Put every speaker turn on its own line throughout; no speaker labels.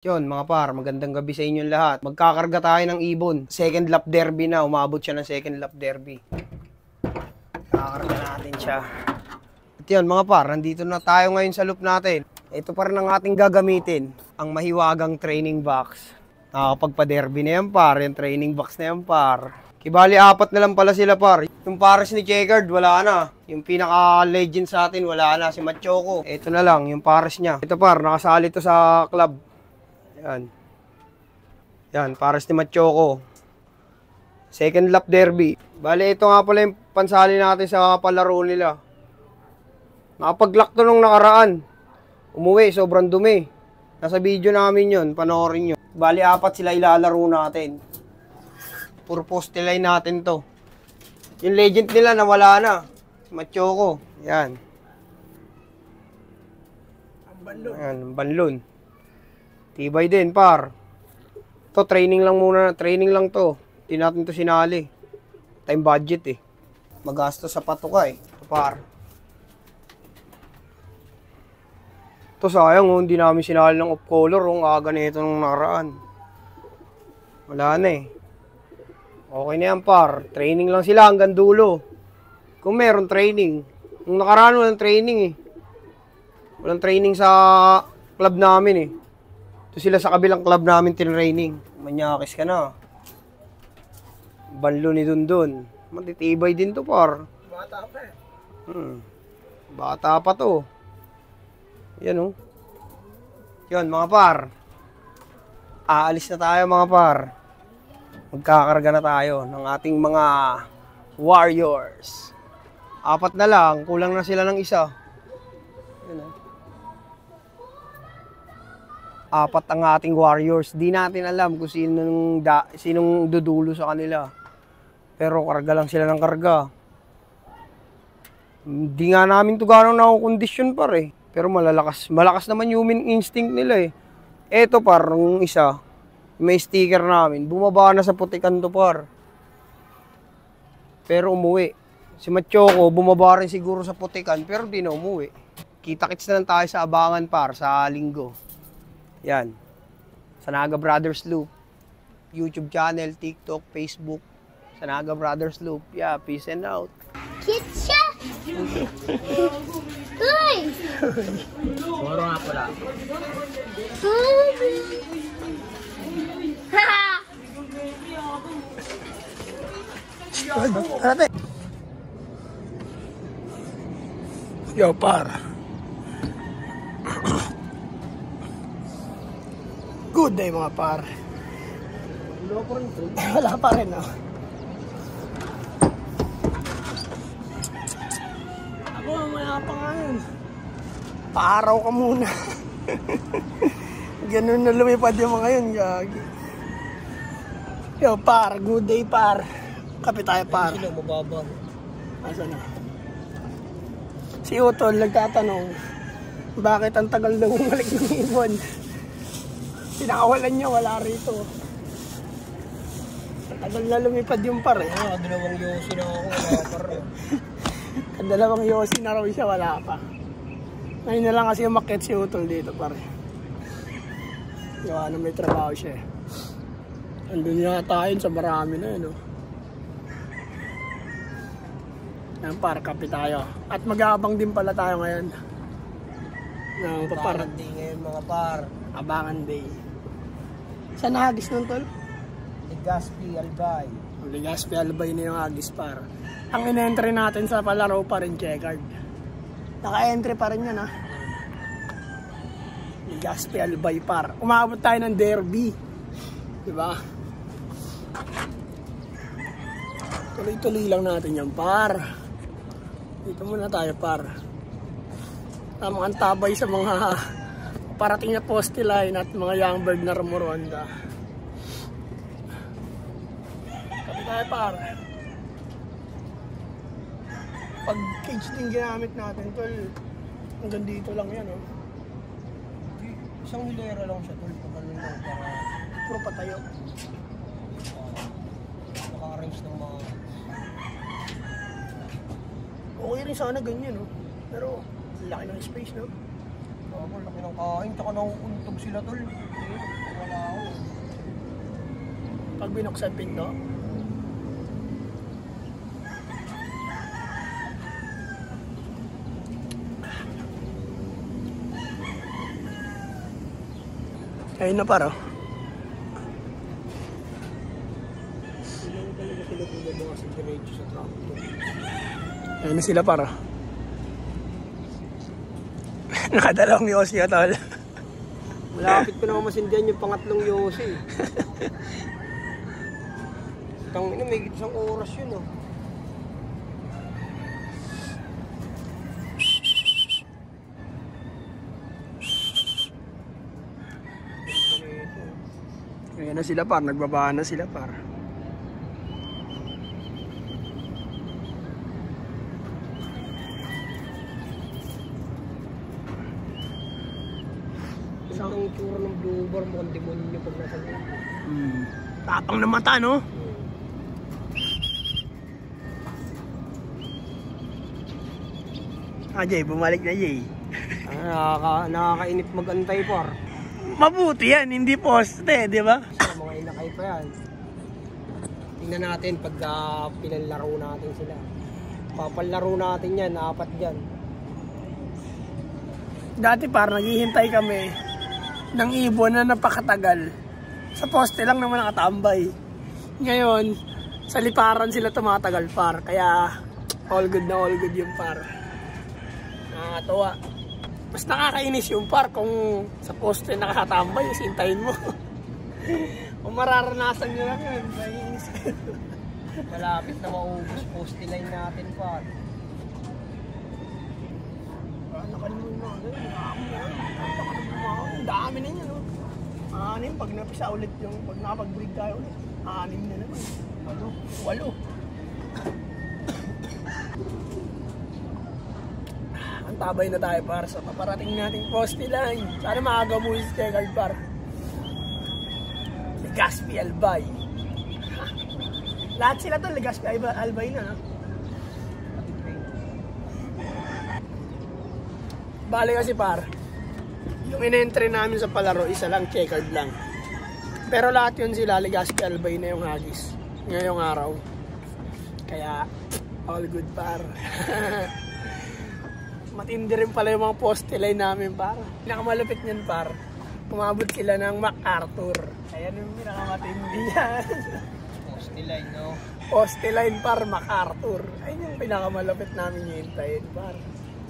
Yun mga par, magandang gabi sa inyong lahat. Magkakarga tayo ng ibon. Second lap derby na, umabot siya ng second lap derby. Kakarga natin siya. At yun mga par, nandito na tayo ngayon sa loop natin. Ito pa rin ang ating gagamitin, ang mahiwagang training box. Nakakapagpa-derby na yan par, yung training box na yan par. Kibali apat na lang pala sila par. Yung pares ni Checkered, wala na. Yung pinaka-legend sa atin, wala na, si Machoco. Ito na lang, yung pares niya. Ito par, nakasali to sa club. Yan. Yan, pares ni Machoco. Second lap derby. Bale, ito nga pala yung pansali natin sa palaro nila. Nakapag-lock to nung nakaraan. Umuwi, sobrang dumi. Nasa video namin yun, panoorin nyo. Bale, apat sila ilalaro natin. Purpose line natin to. Yung legend nila nawala na. Si Machoco. Yan. Ang banlon. Yan, ang banlon. Tibay din, par. To training lang muna. Training lang to. Hindi natin to sinali. Time budget eh. Magastos sa patuka eh. To, par. To sayang oh, hindi namin sinali ng off color. Ang aga na ito nung nakaraan. Wala na eh. Okay na yan, par. Training lang sila hanggang dulo. Kung meron training. Nung nakaraan walang training eh. Walang training sa club namin eh. Ito sila sa kabilang club namin tinraining. Manyakis ka na. Banlo ni Dundun. Matitibay din to par.
Bata pa eh.
Bata pa to. Yan oh. Yan mga par. Aalis na tayo mga par. Magkakarga na tayo ng ating mga warriors. Apat na lang. Kulang na sila ng isa. Yan oh. Apat ang ating warriors. Di natin alam kung sinong dudulo sa kanila. Pero karga lang sila ng karga. Hindi nga namin ito gano'ng nakukondisyon par eh. Pero malakas naman human instinct nila eh. Eto par, nung isa, may sticker namin. Bumaba na sa putikan to par. Pero umuwi. Si Machoco, bumaba rin siguro sa putikan pero di na umuwi. Kita-kits na lang tayo sa abangan par sa linggo. Yan. Sanaga Brothers Loop. YouTube channel, TikTok, Facebook. Sanaga Brothers Loop. Yeah, peace and out.
Kitcha! Uy!
Moro nga pala.
Haha!
Ate! Yo, par. Good day mga par. Wala pa rin oh. Ako mamaya pa ngayon. Paaraw ka muna. Ganun na lumipad yung mga yun. Gagi. Yo par, good day par. Kape tayo par.
Sino mababa?
Asan na? Si Utol nagtatanong, bakit ang tagal daw bumalik ng ibon? Pinakawalan niya, wala rito. Tagal na lumipad yung par eh.
Dalawang yosi na ako. Wala par eh.
Dalawang yosi na raw siya, wala pa. Ngayon na lang kasi umakyat si Utol dito par eh. Gawa na may trabaho siya eh. Andun yata yun sa marami na yun oh. Yan par, kape tayo. At mag-aabang din pala tayo ngayon.
Abangan din ngayon mga par.
Abangan day. Saan nahagis nun tol?
Legazpi, Albay.
Legazpi Albay na yung hagis par. Ang in-entry natin sa palaro pa rin Checkered. Naka-entry pa rin yan ha. Legazpi Albay par. Umabot tayo ng derby. Diba? Tuloy-tuloy lang natin yan par. Dito muna tayo par. Tamang antabay sa mga parating na poste line at mga young bird na rumuronda. Kapit tayo par. Pag cage din ginamit natin tol, hanggang dito lang yan oh.
Isang hilera lang siya tol. Pagkaroon lang para
Puro patayo.
naka-arrange ng mga...
Okay rin sana ganyan no. Pero laki ng space no.
Ako, laki ng kain, tsaka nauuntog sila tol. Wala ako.
Pag binuksan pinto. Ayun na paro. Ayun na sila paro. Nakadalawang Yossi tol.
Malapit ko naman masindihan yung pangatlong Yossi. Tangina, may isang oras yun oh.
Ayan na sila par, nagbabaan na sila par.
Isang itsura ng blue bar, mukhang demonyo pag nasa loob.
Tapang na mata, no? Jay, bumalik na Jay.
Nakakainip mag-antay par.
Mabuti yan, hindi poste, di ba?
Mga inakay pa yan. Tingnan natin pag pinalaro natin sila. Papalaro natin yan, 4 dyan.
Dati par, naghihintay kami ng ibon na napakatagal. Sa poste lang naman nakatambay. Ngayon, sa liparan sila tumatagal par. Kaya, all good na all good yung par. Nakakatawa. Mas nakakainis yung par kung sa poste nakakatambay, sintayin mo. Kung mararanasan nyo lang yun, naiinis ka.
Malapit na maubos, poste line natin par.
Nakalimutan mo, ang dami na niya, no? 6, pag napisa ulit yung, pag nakapag-break tayo ulit, 6 na naman. 8. Ang tabay na tayo para sa paparating nating poste line. Sana maaga mo yung Checkered par. Legazpi Albay. Lahat sila to, Legazpi Albay na, no? Bale kasi par, yung in-entry namin sa palaro, isa lang, checkered lang. Pero lahat yun sila, Legazpi Albay na yung hagis ngayong araw. Kaya, all good par. Matindi rin pala yung mga poste line namin par. Pinakamalupit niyan par, umabot sila ng MacArthur. Ayan yung pinakamatindi yan.
Poste line, no?
Poste line par, MacArthur. Ayun yung pinakamalupit namin yung hintayin par.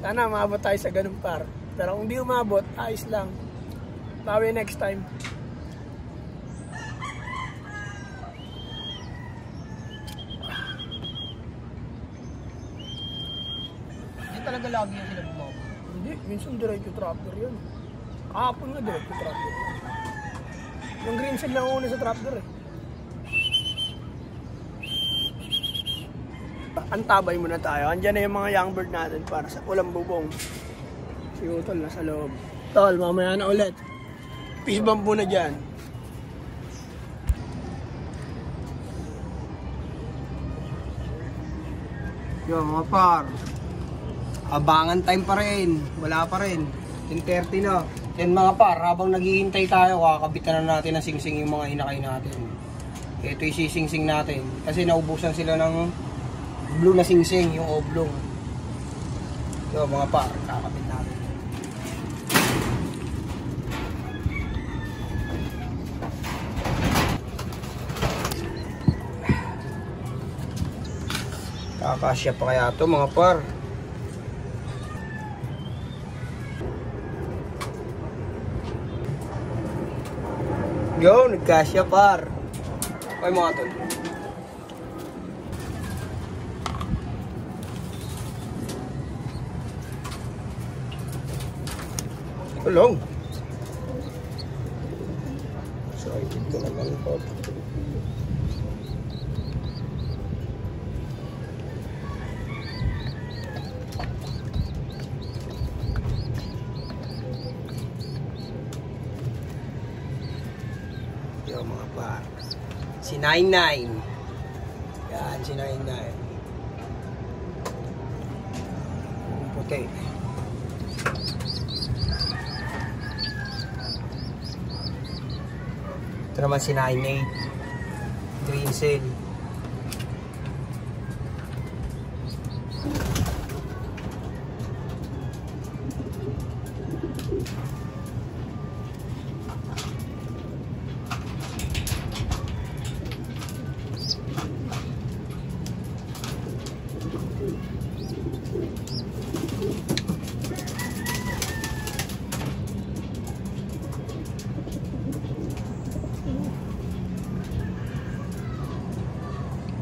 Sana umabot tayo sa ganun par. Pero kung di umabot, ayos lang. Bawi next time.
Hindi talaga lagi yung sila bumabot.
Hindi, minsan diretso trapdoor yun. Kahapon nga diretso trapdoor. Yung green shell lang una sa trapdoor eh. Antabay muna tayo. Andiyan na yung mga young bird natin para sa ulam bubong. Si Utol nasa loob. Tol, mamaya na ulit. Fish bump muna dyan.
Yo mga par, abangan time pa rin. Wala pa rin. 10:30 na. Yan mga par, habang naghihintay tayo, kakabitan na natin ng singsing yung mga inakay natin. Ito yung sisingsing natin. Kasi naubusan sila ng blue na singsing, yung oblong. Yo mga par, kakabit natin. Kakasya pa kaya ito mga par. Yo, nagkasya par. Okay mga tol. Tulong. Excited ko naman po. Yo mga par. Si 99. Yan, si 99. Puti. Ito naman si 98. Green cell.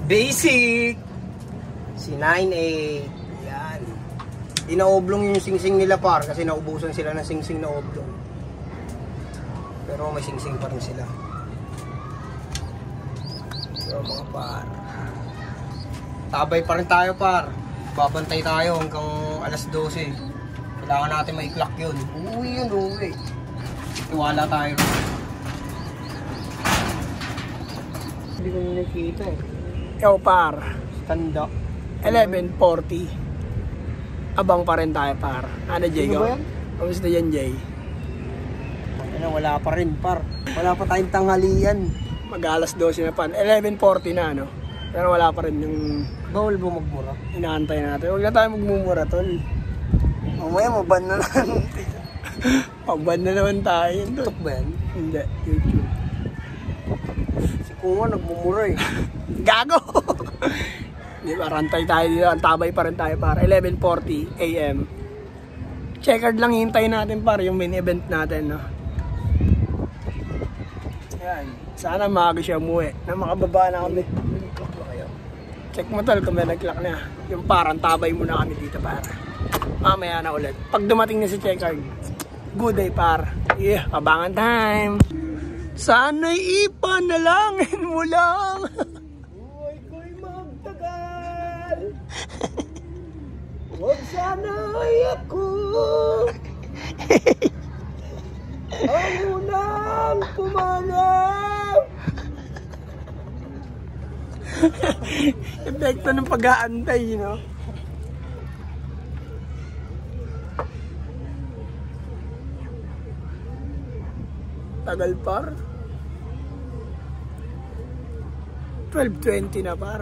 Basic! Si 98. Yan. Inaoblong yung singsing nila par kasi naubusan sila ng singsing na oblong. Pero may singsing pa rin sila. So mga par. Tabay pa rin tayo par. Babantay tayo hanggang alas 12. Kailangan natin ma-clock yun. Uuwi yun, uuwi. Tiwala tayo. Hindi ko nakikita eh.
Ikaw par,
Tanda.
11:40. Abang pa rin tayo par. Ano Jay?
Sino ba yan?
Kamusta yan Jay?
Ano, wala pa rin par. Wala pa tayong tanghalian.
Mag-alas 12 na pan. 11:40 na ano. Pero wala pa rin yung
Bawal ba magmura?
inaantay natin. Huwag na tayo magmumura tol.
Mamaya maban na lang.
Pag-ban na naman tayo.
TikTok ba yan?
Hindi, YouTube.
Si Kuwa nagmumura eh.
Gago! Di ba, rantay tayo dito. Ang tabay pa rin tayo para 11:40 AM. Checkered lang hintayin natin para yung main event natin, no? Yan. Sana maaga siya umuwi. Na makababa na kami. Check mo tol kung may nag-clock na. Yung parang tabay muna kami dito para. Mamaya na ulit. Pag dumating na si checkered, good day par. Yeah, abangan time. Sana'y ipanalangin mo lang.
Buhay ko'y magtagal. Huwag sana'y ako ang unang pumanap.
Epekto ng pag-aantay, you know? Tagal par. 12:20 na par.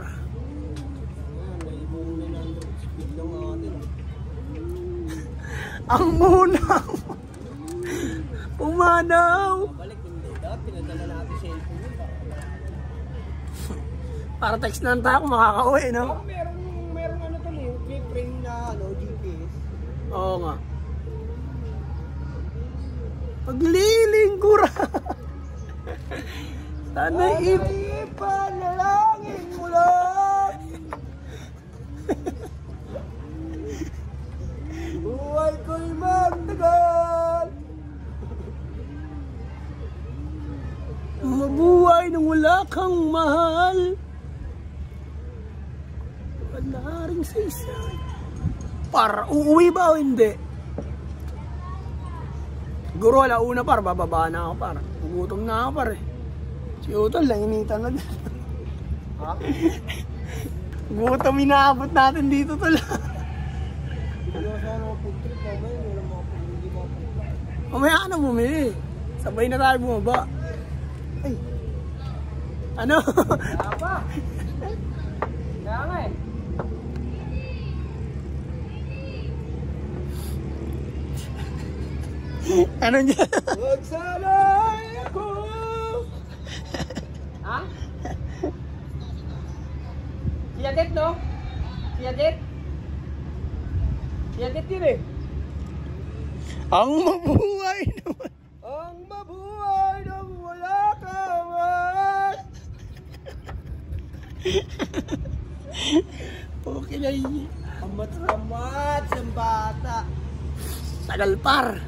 Ang unang pumanaw.
Balik hindi. Dapat pinadala natin cellphone.
Para text na tayo kung makakauwi, no?
Meron ano to eh. May frame na GPS.
Oo nga. Paglilingkura. Sana
ipanalangin mo lang. Buhay ko'y magtagal.
mabuhay nang wala kang mahal. Panaring sa isa. Par, uuwi ba o hindi? Siguro wala una par, bababa na ako par. Gugutom na ako par eh. Si Utol lang, initan na din.
Ha?
Gutom inaabot natin dito tol.
Wala sana mga food trip mamaya. Wala mga hindi mga food trip.
Mamaya ka na bumili. Sabay na tayo bumaba. Ay. Ano?
Kaya pa. Kaya nga eh.
Ano niya?
Huwag sana ako. Ha? Si Yadet no? Si Yadet? Si Yadet yun eh.
Ang mabuhay naman.
Ang mabuhay nang wala ka man.
Okay na yun.
Amat-amat sa bata.
Tagal par.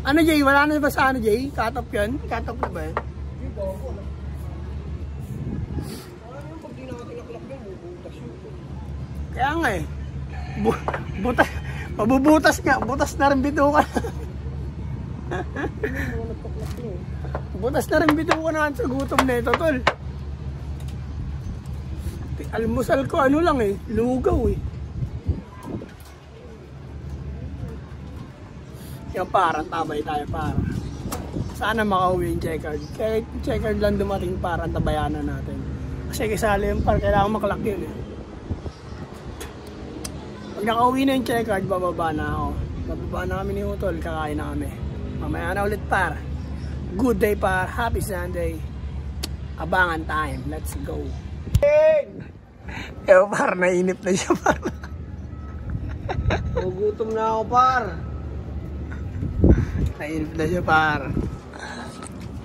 Ano Jay? Wala na ba sa ano Jay? Cut-off yun? Cut-off na ba yun?
Hindi ba ako lang. Ano yung pag di nakakilak-lak yun, bubutas yun.
Kaya nga eh. Butas. Mabubutas nga. Butas na rin bitukan. Butas na rin bitukan na sa gutom na ito tol. Almusal ko ano lang eh. Lugaw eh. Yan parang tabay tayo para. Sana makauwi yung checkered. Kahit checkered lang dumating para tabayanan natin. Kasi kasali yung par, kailangan maklak yun eh. Pag nakauwi na yung checkered, bababa na ako. Bababa na kami ni Utol, kakain na kami. Mamaya na ulit par. Good day par, happy Sunday. Abangan time, let's go. Ewan par, nainip na siya par.
Gugutom na ako, par.
Nainip na siya par.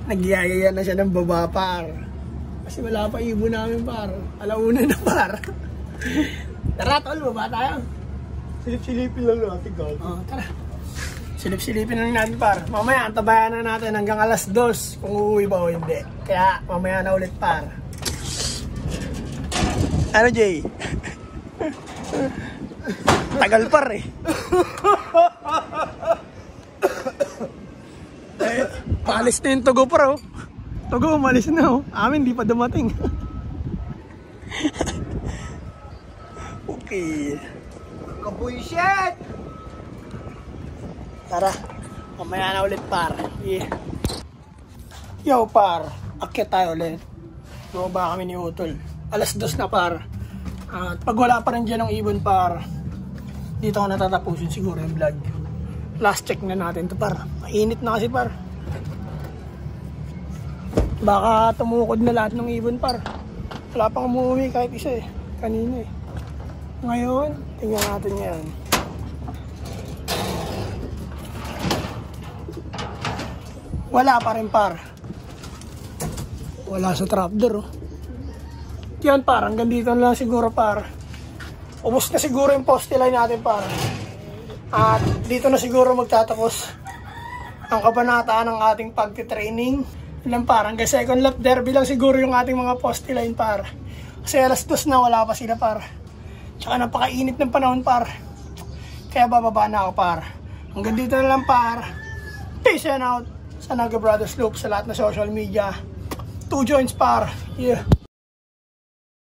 Nagyayaya na siya ng baba par. Kasi wala pa ibon namin par. Alauna na par. Tara tol, baba tayo.
Silip-silipin lang natin, God.
Tara. Silip-silipin lang natin par. Mamaya antabayan na natin hanggang alas 2 kung uuwi ba o hindi. Kaya mamaya na ulit par. Ano Jay? Tagal par eh. Paalis na yung tugo par oh. Tugo umalis na oh. Amin di pa dumating. Okay.
Kaboy shit!
Tara, mamaya na ulit par. Yeah. Yo par, akyat tayo ulit. Bumaba kami ni Utol. Alas 2 na par. At pag wala pa rin dyan ng ibon par, dito ko natatapusin siguro yung vlog. Last check na natin to par. Mainit na kasi par. Baka tumukod na lahat ng ibon par. Wala pang umuwi kahit isa eh. Kanina eh. Ngayon, tingnan natin yan. Wala pa rin par. Wala sa trapdoor oh. Yan par, hanggang dito na lang siguro par. Ubus na siguro yung poste line natin par. At dito na siguro magtatapos ang kabanata ng ating pagtitraining. Ilan par, hanggang second lap derby lang siguro yung ating mga poste line par. Kasi alas 2 na wala pa sila par. Tsaka napakainit ng panahon par. Kaya bababa na ako par. Hanggang dito na lang par. Peace and out sa Naga Brothers Loop sa lahat na social media. 2 joints par. Yeah.